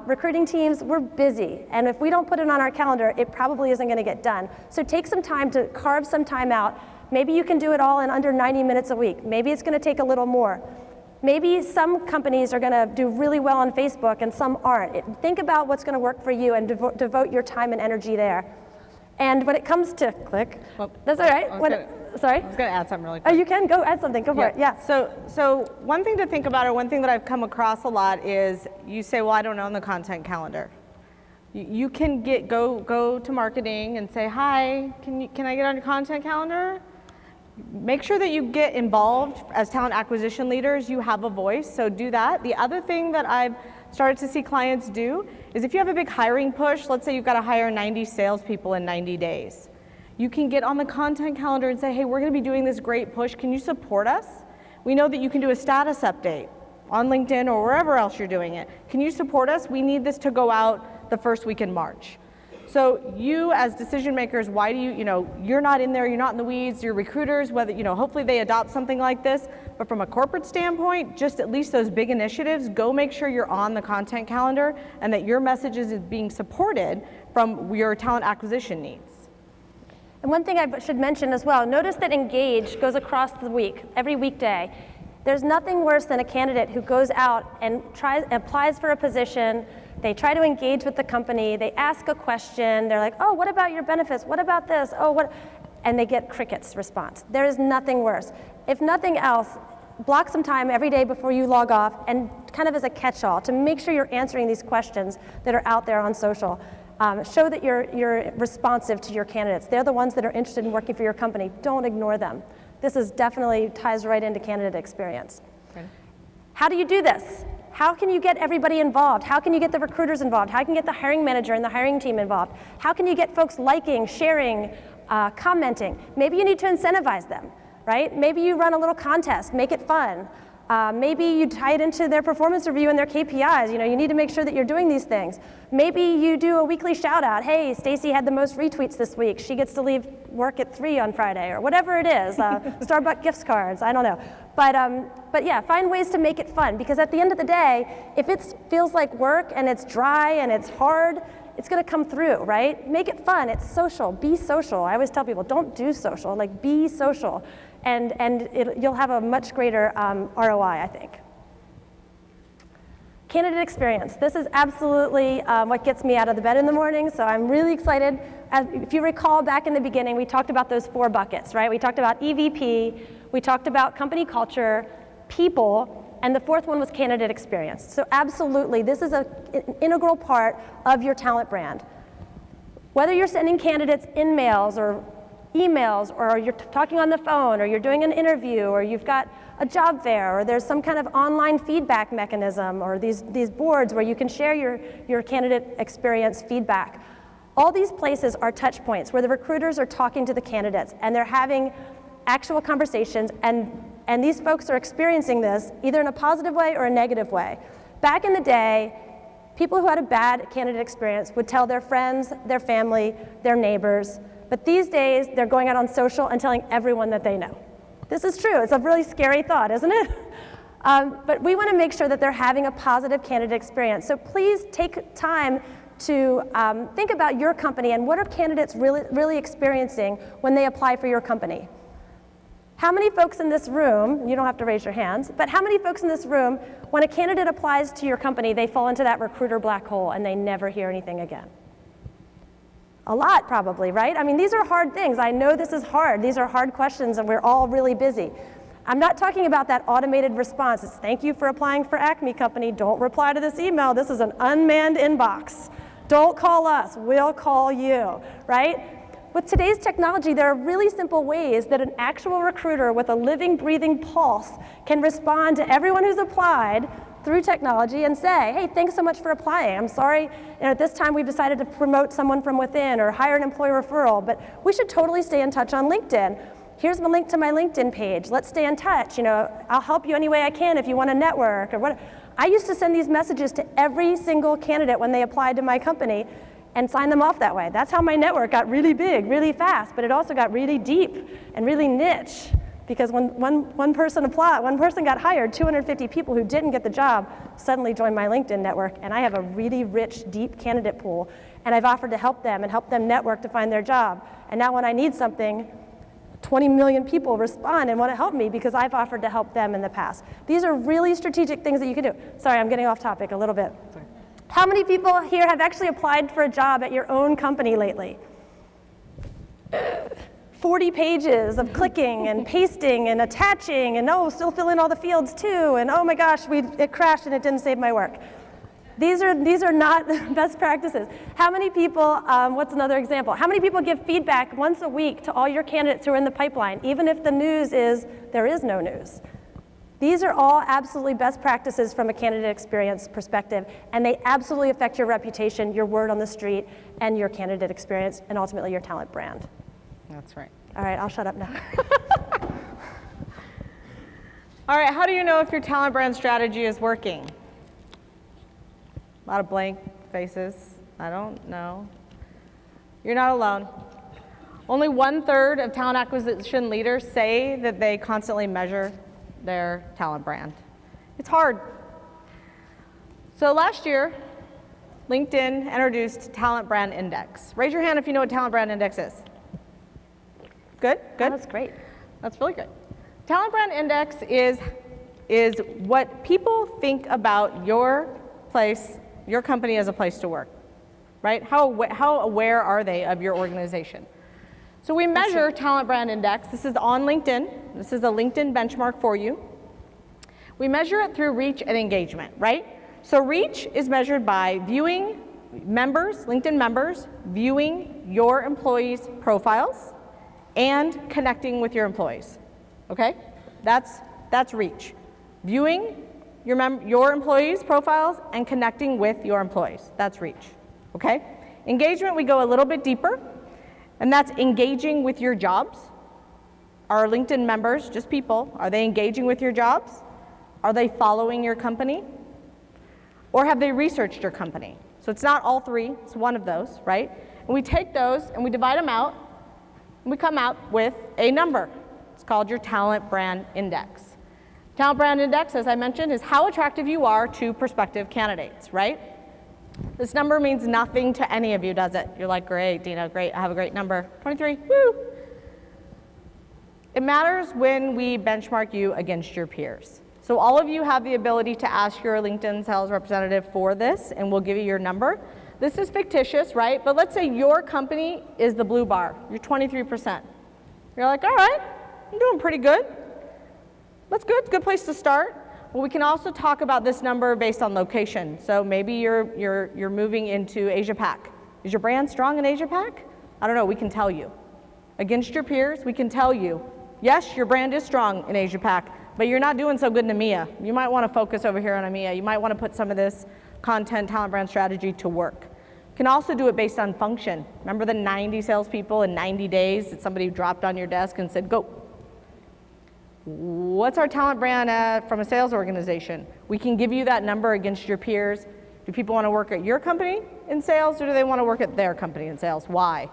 recruiting teams, we're busy. And if we don't put it on our calendar, it probably isn't going to get done. So take some time to carve some time out. Maybe you can do it all in under 90 minutes a week. Maybe it's going to take a little more. Maybe some companies are going to do really well on Facebook and some aren't. Think about what's going to work for you and devote your time and energy there. And when it comes to that's all right. Sorry? I was going to add something really quick. Oh, you can go add something. Go for it. Yeah. So one thing to think about, or one thing that I've come across a lot is you say, well, I don't own the content calendar. You can go to marketing and say, hi, can I get on your content calendar? Make sure that you get involved as talent acquisition leaders. You have a voice, so do that. The other thing that I've started to see clients do is if you have a big hiring push, let's say you've got to hire 90 salespeople in 90 days. You can get on the content calendar and say, hey, we're going to be doing this great push. Can you support us? We know that you can do a status update on LinkedIn or wherever else you're doing it. Can you support us? We need this to go out the first week in March. So you as decision makers, why do you're not in there, you're not in the weeds, you're recruiters, whether, hopefully they adopt something like this. But from a corporate standpoint, just at least those big initiatives, go make sure you're on the content calendar and that your message is being supported from your talent acquisition needs. And one thing I should mention as well, notice that Engage goes across the week, every weekday. There's nothing worse than a candidate who goes out and applies for a position, they try to engage with the company, they ask a question, they're like, oh, what about your benefits? What about this? Oh, what? And they get crickets response. There is nothing worse. If nothing else, block some time every day before you log off and kind of as a catch-all to make sure you're answering these questions that are out there on social. Show that you're responsive to your candidates. They're the ones that are interested in working for your company. Don't ignore them. This is definitely ties right into candidate experience. Okay. How do you do this? How can you get everybody involved? How can you get the recruiters involved? How can you get the hiring manager and the hiring team involved? How can you get folks liking, sharing, commenting? Maybe you need to incentivize them, right? Maybe you run a little contest, make it fun. Maybe you tie it into their performance review and their KPIs. You need to make sure that you're doing these things. Maybe you do a weekly shout out. Hey, Stacy had the most retweets this week. She gets to leave work at 3 on Friday, or whatever it is. Starbucks gift cards, I don't know. But yeah, find ways to make it fun, because at the end of the day, if it feels like work and it's dry and it's hard, it's going to come through, right? Make it fun. It's social. Be social. I always tell people, don't do social. Be social. And you'll have a much greater ROI, I think. Candidate experience. This is absolutely what gets me out of the bed in the morning, so I'm really excited. If you recall back in the beginning, we talked about those 4 buckets, right? We talked about EVP, we talked about company culture, people, and the 4th one was candidate experience. So absolutely, this is an integral part of your talent brand. Whether you're sending candidates in mails or emails, or you're talking on the phone, or you're doing an interview, or you've got a job fair, or there's some kind of online feedback mechanism, or these boards where you can share your candidate experience feedback. All these places are touch points where the recruiters are talking to the candidates and they're having actual conversations, and these folks are experiencing this either in a positive way or a negative way. Back in the day, people who had a bad candidate experience would tell their friends, their family, their neighbors. But these days, they're going out on social and telling everyone that they know. This is true. It's a really scary thought, isn't it? But we want to make sure that they're having a positive candidate experience. So please take time to think about your company and what are candidates really experiencing when they apply for your company. How many folks in this room, you don't have to raise your hands, but how many folks in this room, when a candidate applies to your company, they fall into that recruiter black hole and they never hear anything again? A lot, probably, right? I mean, these are hard things. I know this is hard. These are hard questions, and we're all really busy. I'm not talking about that automated response. It's thank you for applying for Acme Company. Don't reply to this email. This is an unmanned inbox. Don't call us. We'll call you, right? With today's technology, there are really simple ways that an actual recruiter with a living, breathing pulse can respond to everyone who's applied through technology and say, hey, thanks so much for applying. I'm sorry, at this time we've decided to promote someone from within or hire an employee referral, but we should totally stay in touch on LinkedIn. Here's my link to my LinkedIn page. Let's stay in touch. I'll help you any way I can if you want to network or what. I used to send these messages to every single candidate when they applied to my company and sign them off that way. That's how my network got really big, really fast, but it also got really deep and really niche. Because when one person got hired, 250 people who didn't get the job suddenly joined my LinkedIn network, and I have a really rich, deep candidate pool, and I've offered to help them and help them network to find their job. And now when I need something, 20 million people respond and want to help me because I've offered to help them in the past. These are really strategic things that you can do. Sorry, I'm getting off topic a little bit. Sorry. How many people here have actually applied for a job at your own company lately? 40 pages of clicking and pasting and attaching and still fill in all the fields too, and oh my gosh, it crashed and it didn't save my work. These are not best practices. How many people, what's another example? How many people give feedback once a week to all your candidates who are in the pipeline, even if the news is there is no news? These are all absolutely best practices from a candidate experience perspective, and they absolutely affect your reputation, your word on the street, and your candidate experience, and ultimately your talent brand. That's right. All right, I'll shut up now. All right, how do you know if your talent brand strategy is working? A lot of blank faces. I don't know. You're not alone. Only 1/3 of talent acquisition leaders say that they constantly measure their talent brand. It's hard. So last year, LinkedIn introduced Talent Brand Index. Raise your hand if you know what Talent Brand Index is. Good? Good? Oh, that's great. That's really good. Talent Brand Index is what people think about your place, your company as a place to work, right? How aware are they of your organization? So we measure Talent Brand Index. This is on LinkedIn. This is a LinkedIn benchmark for you. We measure it through reach and engagement, right? So reach is measured by viewing members, LinkedIn members, viewing your employees' profiles and connecting with your employees, okay? That's reach. Viewing your employees' profiles and connecting with your employees. That's reach, okay? Engagement, we go a little bit deeper, and that's engaging with your jobs. Are LinkedIn members, just people, are they engaging with your jobs? Are they following your company? Or have they researched your company? So it's not all three, it's one of those, right? And we take those and we divide them out, and we come out with a number. It's called your Talent Brand Index. Talent Brand Index, as I mentioned, is how attractive you are to prospective candidates, right? This number means nothing to any of you, does it? You're like, great, Dina, great, I have a great number. 23, woo! It matters when we benchmark you against your peers. So all of you have the ability to ask your LinkedIn sales representative for this, and we'll give you your number. This is fictitious, right? But let's say your company is the blue bar. You're 23%. You're like, all right, I'm doing pretty good. That's good, it's a good place to start. Well, we can also talk about this number based on location. So maybe you're moving into Asia Pac. Is your brand strong in Asia Pac? I don't know, we can tell you. Against your peers, we can tell you, yes, your brand is strong in Asia Pac, but you're not doing so good in EMEA. You might want to focus over here on EMEA. You might want to put some of this content, talent brand strategy to work. You can also do it based on function. Remember the 90 salespeople in 90 days that somebody dropped on your desk and said, go. What's our talent brand from a sales organization? We can give you that number against your peers. Do people want to work at your company in sales, or do they want to work at their company in sales? Why?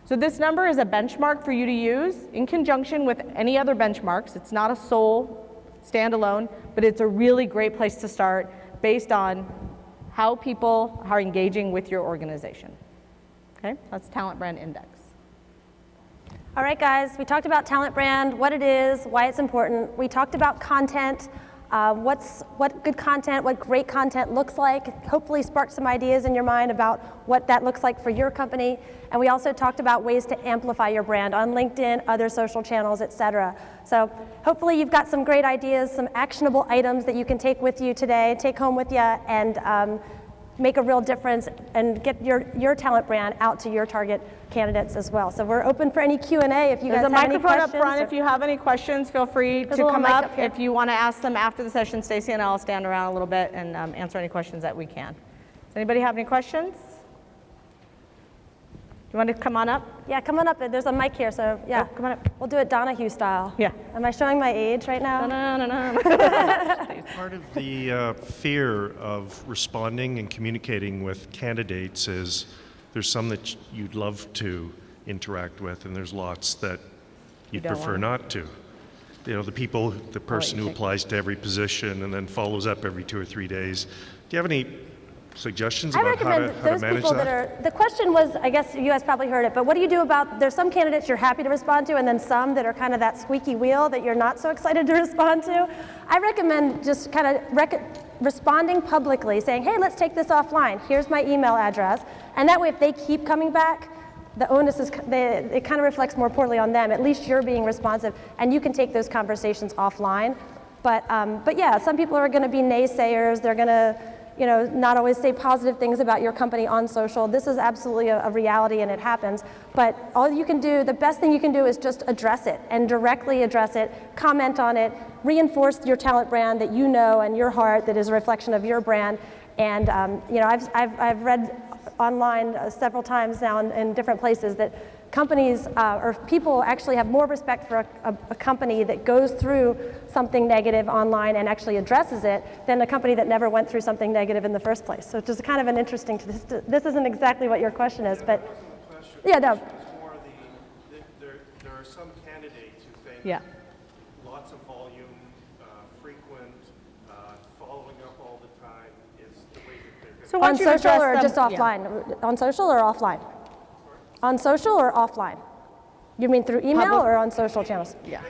So this number is a benchmark for you to use in conjunction with any other benchmarks. It's not a sole standalone, but it's a really great place to start based on how people are engaging with your organization. Okay, that's Talent Brand Index. All right, guys, we talked about talent brand, what it is, why it's important. We talked about content. what good content, what great content looks like, hopefully spark some ideas in your mind about what that looks like for your company. And we also talked about ways to amplify your brand on LinkedIn, other social channels, et cetera. So hopefully you've got some great ideas, some actionable items that you can take with you today, take home with you, and make a real difference and get your talent brand out to your target candidates as well. So we're open for any Q&A if you guys have any questions. There's a microphone up front. If you have any questions, feel free to come up. If you want to ask them after the session, Stacy and I will stand around a little bit and answer any questions that we can. Does anybody have any questions? You want to come on up? Yeah, come on up. There's a mic here, so yeah. Oh, come on up. We'll do it Donahue style. Yeah. Am I showing my age right now? Part of the fear of responding and communicating with candidates is there's some that you'd love to interact with, and there's lots that you'd don't prefer want. not to. You know, the person who applies to every position and then follows up every 2 or 3 days. Do you have any suggestions I about how recommend to those manage people that are, the question was, I guess you guys probably heard it, but what do you do about, there's some candidates you're happy to respond to and then some that are kind of that squeaky wheel that you're not so excited to respond to. I recommend just kind of responding publicly, saying, hey, let's take this offline. Here's my email address. And that way, if they keep coming back, the onus is, it kind of reflects more poorly on them. At least you're being responsive, and you can take those conversations offline. But yeah, some people are going to be naysayers. They're going to, not always say positive things about your company on social. This is absolutely a reality, and it happens. But all you can do, the best thing you can do is just address it and directly address it, comment on it, reinforce your talent brand that you know and your heart that is a reflection of your brand. And I've read online several times now in different places that companies or people actually have more respect for a company that goes through something negative online and actually addresses it than a company that never went through something negative in the first place. So it's just kind of an interesting, this isn't exactly what your question is, but yeah, no. There are some candidates who think Yeah. lots of volume, frequent, following up all the time is the way that they're going to. So On once you social address or them- just yeah. offline? On social or offline? On social or offline? You mean through email Public- or on social channels? Yeah.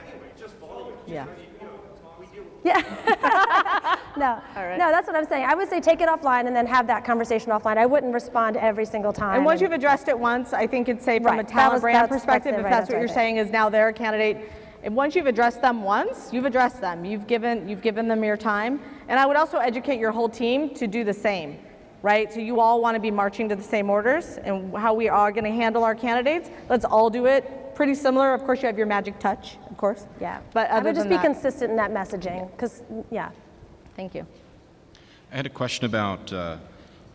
Yeah. Yeah. No. All right. No, that's what I'm saying. I would say take it offline and then have that conversation offline. I wouldn't respond every single time. And once you've addressed it once, I think it's safe from Right. a That talent was- brand that's perspective, it, if right, that's that's what you're right. saying is now they're a candidate. And once you've addressed them once, you've addressed them. You've given them your time. And I would also educate your whole team to do the same, right? So you all want to be marching to the same orders and how we are going to handle our candidates. Let's all do it pretty similar. Of course, you have your magic touch, of course. Yeah. But I other would just than be that- consistent in that messaging because, yeah. Thank you. I had a question about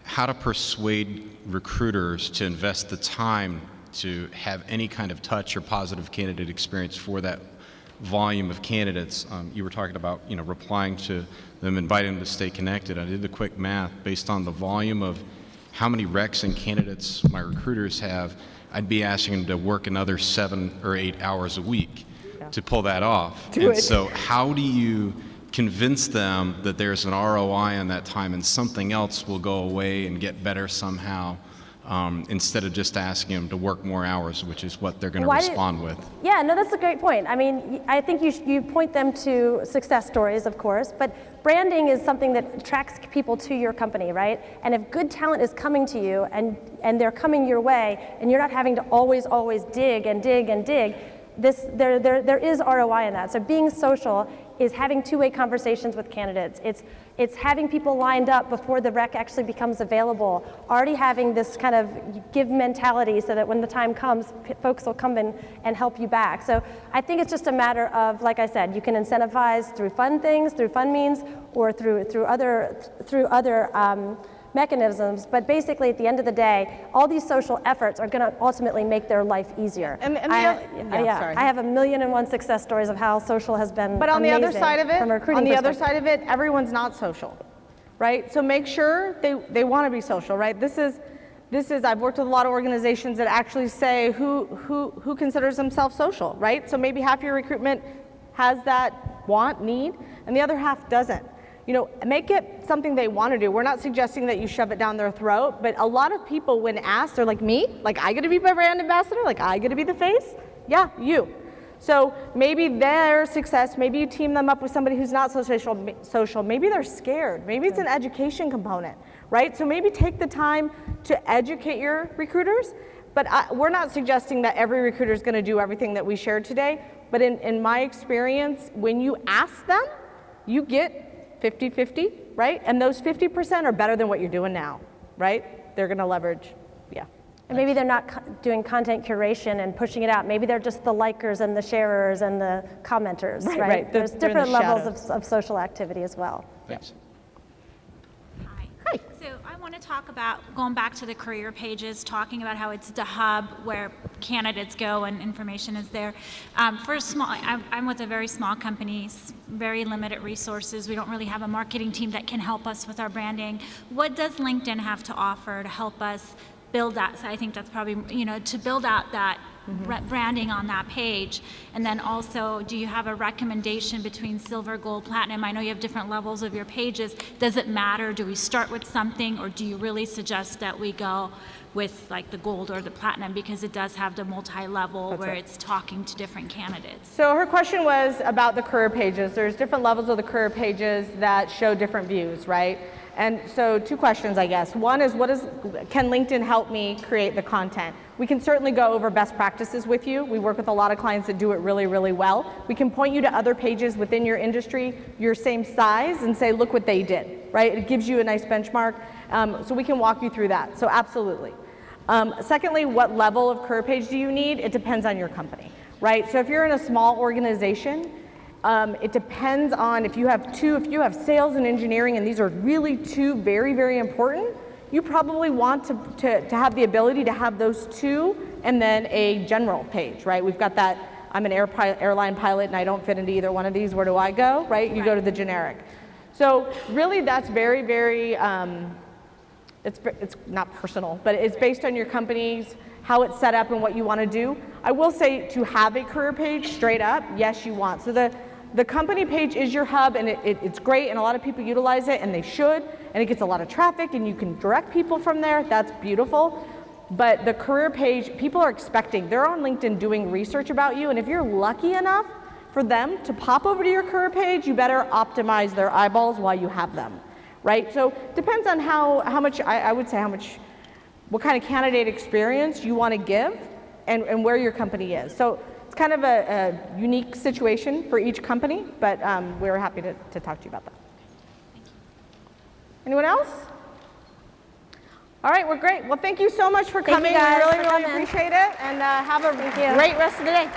how to persuade recruiters to invest the time to have any kind of touch or positive candidate experience for that volume of candidates. You were talking about, replying to them, inviting them to stay connected. I did the quick math based on the volume of how many recs and candidates my recruiters have. I'd be asking them to work another 7 or 8 hours a week to pull that off. Do it. So how do you convince them that there's an ROI on that time and something else will go away and get better somehow, instead of just asking them to work more hours, which is what they're going to Why respond with? Yeah, no, that's a great point. I mean, I think you point them to success stories, of course, but branding is something that attracts people to your company, right? And if good talent is coming to you and they're coming your way and you're not having to always dig and dig and dig, there is ROI in that. So being social is having two-way conversations with candidates. It's having people lined up before the rec actually becomes available, already having this kind of give mentality so that when the time comes, folks will come in and help you back. So I think it's just a matter of, like I said, you can incentivize through fun things, through fun means, or through other mechanisms, but basically at the end of the day, all these social efforts are going to ultimately make their life easier. I have 1,000,001 success stories of how social has been But on the other amazing side of it, from a recruiting perspective. everyone's not social, right? So make sure they want to be social, right? This is I've worked with a lot of organizations that actually say who considers themselves social, right? So maybe half your recruitment has that need, and the other half doesn't. Make it something they want to do. We're not suggesting that you shove it down their throat, but a lot of people, when asked, they're like, me? Like, I get to be my brand ambassador? Like, I get to be the face? Yeah, you. So maybe their success, maybe you team them up with somebody who's not so social, maybe they're scared, maybe it's an education component, right? So maybe take the time to educate your recruiters, but we're not suggesting that every recruiter is gonna do everything that we shared today, but in my experience, when you ask them, you get 50-50, right? And those 50% are better than what you're doing now, right? They're gonna leverage, yeah. And maybe they're not doing content curation and pushing it out. Maybe they're just the likers and the sharers and the commenters, right? Right. There's They're in the different levels of social activity as well. Thanks. Hi. So I want to talk about going back to the career pages, talking about how it's the hub where candidates go and information is there. For a small, I'm with a very small company, very limited resources. We don't really have a marketing team that can help us with our branding. What does LinkedIn have to offer to help us build that? So I think that's probably, to build out that branding on that page. And then also, do you have a recommendation between silver, gold, platinum? I know you have different levels of your pages. Does it matter? Do we start with something, or do you really suggest that we go with like the gold or the platinum, because it does have the multi-level where it's talking to different candidates? So her question was about the career pages. There's different levels of the career pages that show different views, right? And so 2 questions, I guess. One is, can LinkedIn help me create the content? We can certainly go over best practices with you. We work with a lot of clients that do it really, really well. We can point you to other pages within your industry, your same size, and say, look what they did, right? It gives you a nice benchmark. So we can walk you through that, so absolutely. Secondly, what level of career page do you need? It depends on your company, right? So if you're in a small organization, it depends on if you have sales and engineering, and these are really 2 very, very important, you probably want to have the ability to have those 2 and then a general page, right? We've got that, I'm an airline pilot and I don't fit into either one of these, where do I go, right? You go to the generic. So really that's very, very, it's not personal, but it's based on your company's, how it's set up and what you want to do. I will say, to have a career page straight up, yes, you want. So the company page is your hub, and it's great, and a lot of people utilize it, and they should, and it gets a lot of traffic, and you can direct people from there. That's beautiful. But the career page, people are expecting, they're on LinkedIn doing research about you, and if you're lucky enough for them to pop over to your career page, you better optimize their eyeballs while you have them, right? So depends on how much, I would say what kind of candidate experience you want to give and where your company is. So it's kind of a unique situation for each company, but we're happy to talk to you about that. Anyone else? All right, we're great. Well, thank you so much for coming. Thank you guys We really, for really coming. appreciate it, and have a great rest of the day.